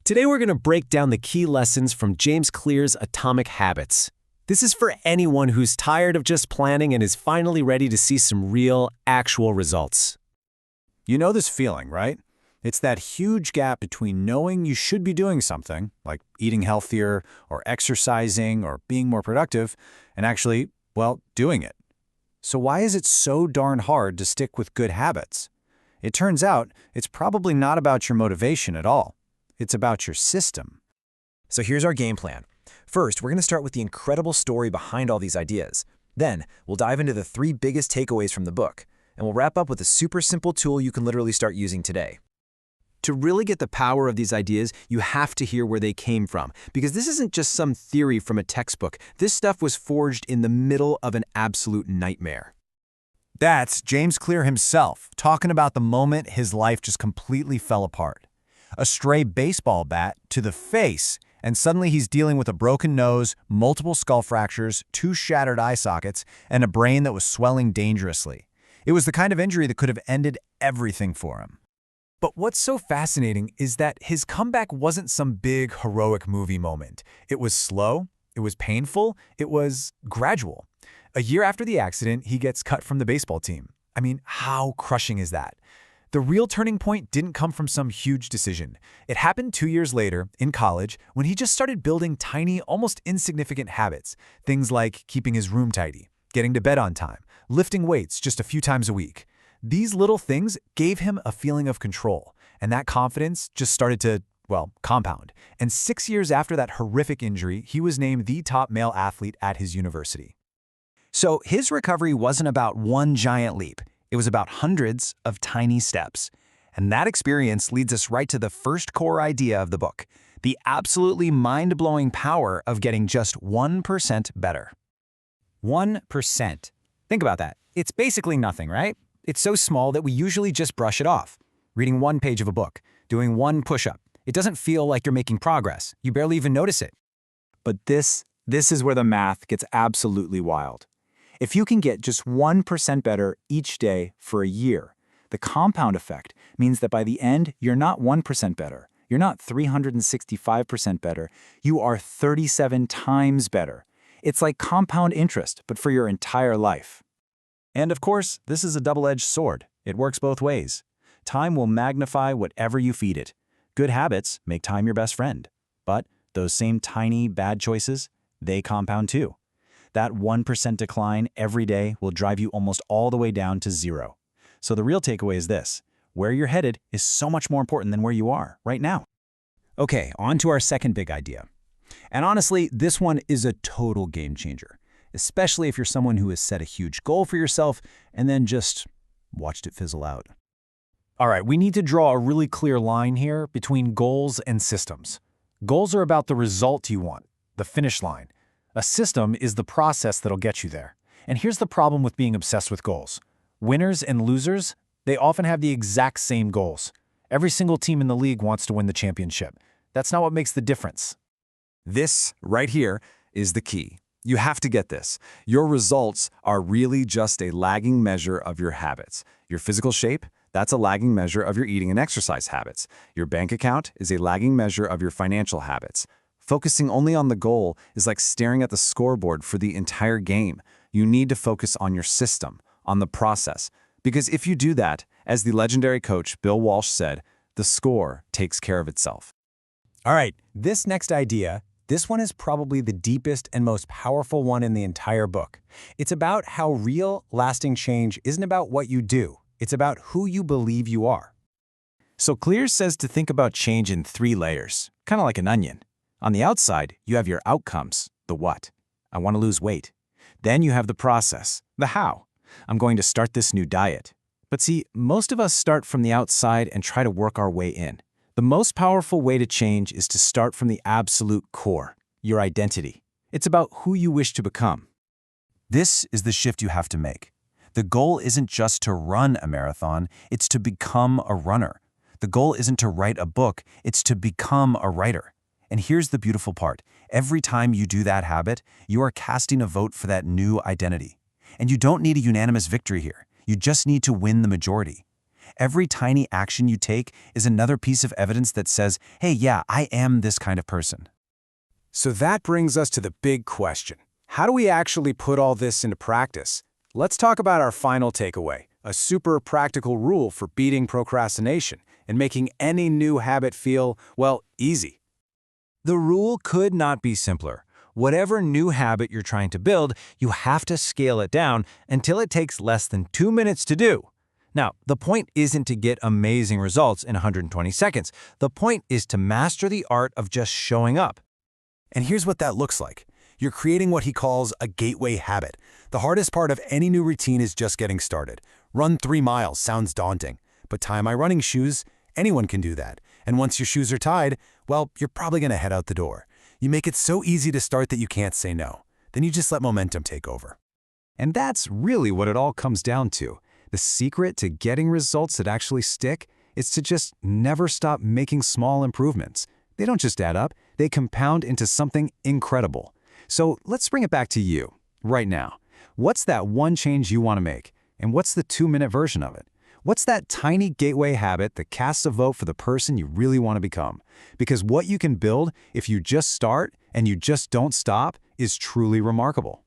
Today we're going to break down the key lessons from James Clear's Atomic Habits. This is for anyone who's tired of just planning and is finally ready to see some real, actual results. You know this feeling, right? It's that huge gap between knowing you should be doing something, like eating healthier or exercising or being more productive, and actually, doing it. So why is it so darn hard to stick with good habits? It turns out it's probably not about your motivation at all. It's about your system. So here's our game plan. First, we're going to start with the incredible story behind all these ideas. Then, we'll dive into the 3 biggest takeaways from the book, and we'll wrap up with a super simple tool you can literally start using today. To really get the power of these ideas, you have to hear where they came from, because this isn't just some theory from a textbook. This stuff was forged in the middle of an absolute nightmare. That's James Clear himself, talking about the moment his life just completely fell apart. A stray baseball bat to the face, and suddenly he's dealing with a broken nose, multiple skull fractures, 2 shattered eye sockets, and a brain that was swelling dangerously. It was the kind of injury that could have ended everything for him. But what's so fascinating is that his comeback wasn't some big, heroic movie moment. It was slow, it was painful, it was gradual. A year after the accident, he gets cut from the baseball team. I mean, how crushing is that? The real turning point didn't come from some huge decision. It happened 2 years later, in college, when he just started building tiny, almost insignificant habits. Things like keeping his room tidy, getting to bed on time, lifting weights just a few times a week. These little things gave him a feeling of control, and that confidence just started to, compound. And 6 years after that horrific injury, he was named the top male athlete at his university. So his recovery wasn't about one giant leap. It was about hundreds of tiny steps. And that experience leads us right to the first core idea of the book, the absolutely mind-blowing power of getting just 1% better. 1%. Think about that. It's basically nothing, right? It's so small that we usually just brush it off. Reading 1 page of a book, doing 1 push-up. It doesn't feel like you're making progress. You barely even notice it. But this is where the math gets absolutely wild. If you can get just 1% better each day for a year, the compound effect means that by the end, you're not 1% better. You're not 365% better. You are 37 times better. It's like compound interest, but for your entire life. And of course, this is a double-edged sword. It works both ways. Time will magnify whatever you feed it. Good habits make time your best friend. But those same tiny, bad choices, they compound too. That 1% decline every day will drive you almost all the way down to 0. So the real takeaway is this: where you're headed is so much more important than where you are right now. Okay, on to our second big idea. And honestly, this one is a total game changer, especially if you're someone who has set a huge goal for yourself and then just watched it fizzle out. All right, we need to draw a really clear line here between goals and systems. Goals are about the result you want, the finish line. A system is the process that'll get you there. And here's the problem with being obsessed with goals. Winners and losers, they often have the exact same goals. Every single team in the league wants to win the championship. That's not what makes the difference. This right here is the key. You have to get this. Your results are really just a lagging measure of your habits. Your physical shape, that's a lagging measure of your eating and exercise habits. Your bank account is a lagging measure of your financial habits. Focusing only on the goal is like staring at the scoreboard for the entire game. You need to focus on your system, on the process. Because if you do that, as the legendary coach Bill Walsh said, the score takes care of itself. All right, this next idea, this one is probably the deepest and most powerful one in the entire book. It's about how real, lasting change isn't about what you do. It's about who you believe you are. So Clear says to think about change in 3 layers, kind of like an onion. On the outside, you have your outcomes, the what. I want to lose weight. Then you have the process, the how. I'm going to start this new diet. But see, most of us start from the outside and try to work our way in. The most powerful way to change is to start from the absolute core, your identity. It's about who you wish to become. This is the shift you have to make. The goal isn't just to run a marathon, it's to become a runner. The goal isn't to write a book, it's to become a writer. And here's the beautiful part. Every time you do that habit, you are casting a vote for that new identity. And you don't need a unanimous victory here. You just need to win the majority. Every tiny action you take is another piece of evidence that says, hey, yeah, I am this kind of person. So that brings us to the big question. How do we actually put all this into practice? Let's talk about our final takeaway, a super practical rule for beating procrastination and making any new habit feel, well, easy. The rule could not be simpler. Whatever new habit you're trying to build, you have to scale it down until it takes less than 2 minutes to do. Now, the point isn't to get amazing results in 120 seconds. The point is to master the art of just showing up. And here's what that looks like. You're creating what he calls a gateway habit. The hardest part of any new routine is just getting started. Run 3 miles sounds daunting, but tie my running shoes, anyone can do that. And once your shoes are tied, well, you're probably going to head out the door. You make it so easy to start that you can't say no. Then you just let momentum take over. And that's really what it all comes down to. The secret to getting results that actually stick is to just never stop making small improvements. They don't just add up, they compound into something incredible. So let's bring it back to you, right now. What's that one change you want to make? And what's the 2-minute version of it? What's that tiny gateway habit that casts a vote for the person you really want to become? Because what you can build if you just start and you just don't stop is truly remarkable.